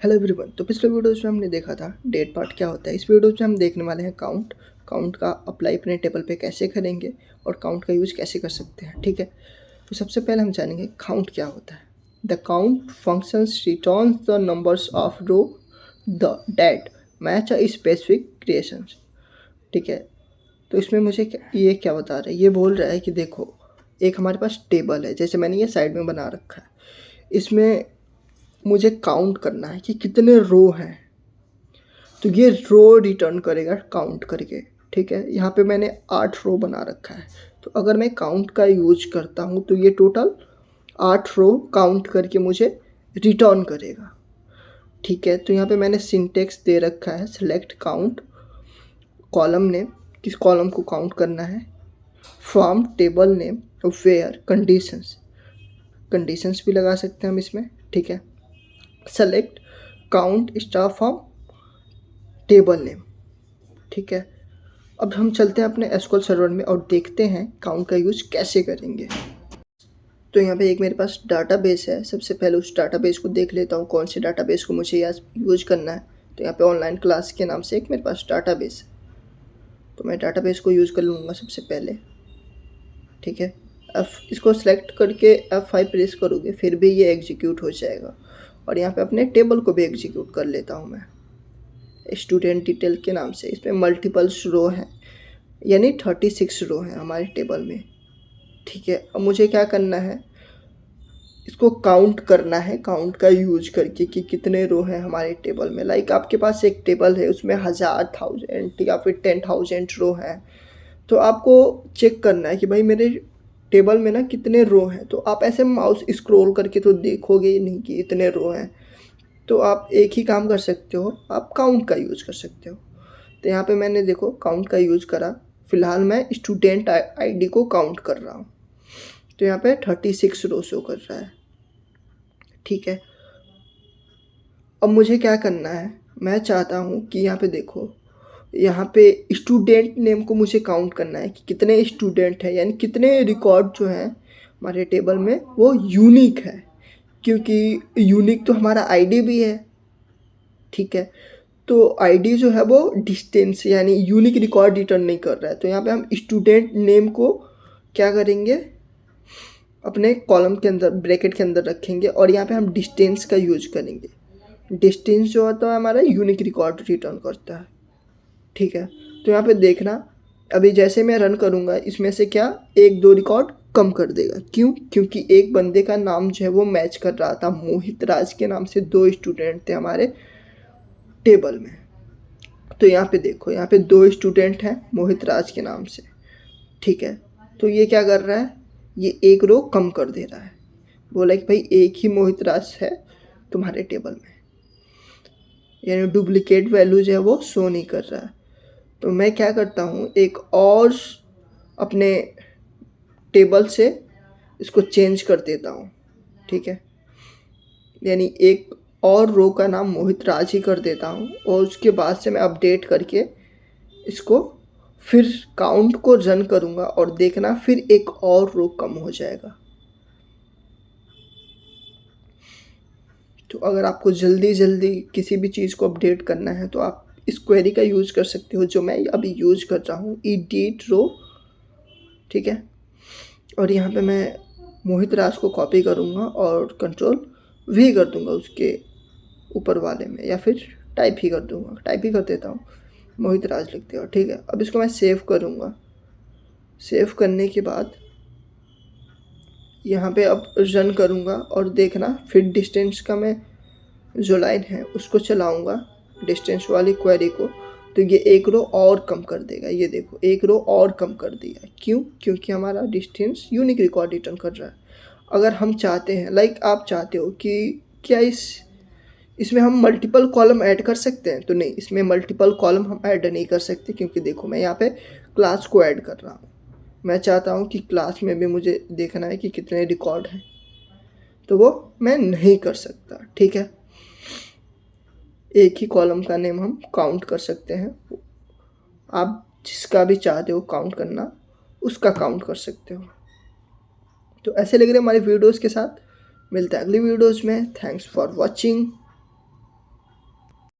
Hello everyone. तो पिछले videos में हमने देखा था डेट पार्ट क्या होता है। इस वीडियोज़ में हम देखने वाले हैं काउंट। काउंट का अप्लाई अपने टेबल पे कैसे करेंगे और काउंट का यूज़ कैसे कर सकते हैं, ठीक है। तो सबसे पहले हम जानेंगे काउंट क्या होता है। The count functions returns the numbers of row the date match a specific creations, ठीक है। तो इसमें मुझे ये क्या बता रहा है, ये बोल रहा है कि देखो एक हमारे पास टेबल है, जैसे मैंने ये साइड में बना रखा है। इसमें मुझे काउंट करना है कि कितने रो हैं, तो ये रो रिटर्न करेगा काउंट करके, ठीक है। यहाँ पे मैंने 8 रो बना रखा है, तो अगर मैं काउंट का यूज करता हूँ तो ये टोटल 8 रो काउंट करके मुझे रिटर्न करेगा, ठीक है। तो यहाँ पे मैंने सिंटेक्स दे रखा है, सेलेक्ट काउंट कॉलम नेम, किस कॉलम को काउंट करना है, from table name, where conditions, conditions भी लगा सकते हैं हम इसमें, ठीक है। Select count star from table name, ठीक है। अब हम चलते हैं अपने एसक्यूएल सर्वर में और देखते हैं काउंट का यूज़ कैसे करेंगे। तो यहाँ पे एक मेरे पास डाटाबेस है। सबसे पहले उस डाटाबेस को देख लेता हूँ कौन से डाटाबेस को मुझे यूज करना है। तो यहाँ पे ऑनलाइन क्लास के नाम से एक मेरे पास डाटाबेस है, तो मैं डाटाबेस को यूज़ कर लूँगा सबसे पहले, ठीक है। इसको सेलेक्ट करके F5 प्रेस करोगे फिर भी ये एग्जीक्यूट हो जाएगा। और यहाँ पे अपने टेबल को भी एग्जीक्यूट कर लेता हूँ मैं, स्टूडेंट डिटेल के नाम से। इसमें मल्टीपल्स रो हैं, यानी 36 रो हैं हमारे टेबल में, ठीक है। अब मुझे क्या करना है, इसको काउंट करना है काउंट का यूज करके कि कितने रो हैं हमारे टेबल में। लाइक आपके पास एक टेबल है, उसमें 1000, 1000 या फिर 10,000 रो हैं, तो आपको चेक करना है कि भाई मेरे टेबल में ना कितने रो हैं। तो आप ऐसे माउस स्क्रॉल करके तो देखोगे ही नहीं कि इतने रो हैं, तो आप एक ही काम कर सकते हो, आप काउंट का यूज़ कर सकते हो। तो यहाँ पे मैंने देखो काउंट का यूज़ करा। फ़िलहाल मैं स्टूडेंट आईडी को काउंट कर रहा हूँ, तो यहाँ पे 36 रो शो कर रहा है, ठीक है। अब मुझे क्या करना है, मैं चाहता हूँ कि यहाँ पे देखो, यहाँ पे स्टूडेंट नेम को मुझे काउंट करना है कि कितने स्टूडेंट हैं, यानी कितने रिकॉर्ड जो हैं हमारे टेबल में वो यूनिक है, क्योंकि यूनिक तो हमारा आईडी भी है, ठीक है। तो आईडी जो है वो डिस्टेंस यानी यूनिक रिकॉर्ड रिटर्न नहीं कर रहा है। तो यहाँ पे हम स्टूडेंट नेम को क्या करेंगे, अपने कॉलम के अंदर ब्रैकेट के अंदर रखेंगे और यहाँ पे हम डिस्टेंस का यूज करेंगे। डिस्टेंस जो होता है हमारा यूनिक रिकॉर्ड रिटर्न करता है, ठीक है। तो यहाँ पे देखना, अभी जैसे मैं रन करूँगा इसमें से क्या 1-2 रिकॉर्ड कम कर देगा। क्यों? क्योंकि एक बंदे का नाम जो है वो मैच कर रहा था, मोहित राज के नाम से 2 स्टूडेंट थे हमारे टेबल में। तो यहाँ पे देखो, यहाँ पे 2 स्टूडेंट हैं मोहित राज के नाम से, ठीक है। तो ये क्या कर रहा है, ये एक रो कम कर दे रहा है, बोला कि भाई एक ही मोहित राज है तुम्हारे टेबल में, यानी डुप्लीकेट वैल्यू जो है वो शो नहीं कर रहा है। तो मैं क्या करता हूँ, एक और अपने टेबल से इसको चेंज कर देता हूँ, ठीक है। यानी एक और रो का नाम मोहित राज ही कर देता हूँ और उसके बाद से मैं अपडेट करके इसको फिर काउंट को रन करूँगा और देखना फिर एक और रो कम हो जाएगा। तो अगर आपको जल्दी जल्दी किसी भी चीज़ को अपडेट करना है तो आप इस क्वेरी का यूज़ कर सकते हो जो मैं अभी यूज़ कर रहा हूँ, एडिट रो, ठीक है। और यहाँ पे मैं मोहित राज को कॉपी करूँगा और कंट्रोल वी कर दूँगा उसके ऊपर वाले में, या फिर टाइप ही कर दूँगा, टाइप ही कर देता हूँ, मोहित राज लिखते हो, ठीक है। अब इसको मैं सेव करूँगा। सेव करने के बाद यहाँ पे अब रन करूँगा और देखना फिर डिस्टेंस का मैं जो लाइन है उसको चलाऊँगा, डिस्टेंस वाली क्वेरी को, तो ये एक रो और कम कर देगा। ये देखो एक रो और कम कर दिया। क्यों? क्योंकि हमारा डिस्टेंस यूनिक रिकॉर्ड रिटर्न कर रहा है। अगर हम चाहते हैं, लाइक आप चाहते हो कि क्या इसमें हम मल्टीपल कॉलम ऐड कर सकते हैं, तो नहीं, इसमें मल्टीपल कॉलम हम ऐड नहीं कर सकते, क्योंकि देखो मैं यहाँ पे क्लास को ऐड कर रहा हूँ। मैं चाहता हूँ कि क्लास में भी मुझे देखना है कि कितने रिकॉर्ड हैं, तो वो मैं नहीं कर सकता, ठीक है। एक ही कॉलम का नेम हम काउंट कर सकते हैं, आप जिसका भी चाहते हो काउंट करना उसका काउंट कर सकते हो। तो ऐसे लग रहे हमारे वीडियोज़ के साथ मिलते हैं अगली वीडियोज़ में। Thanks for watching.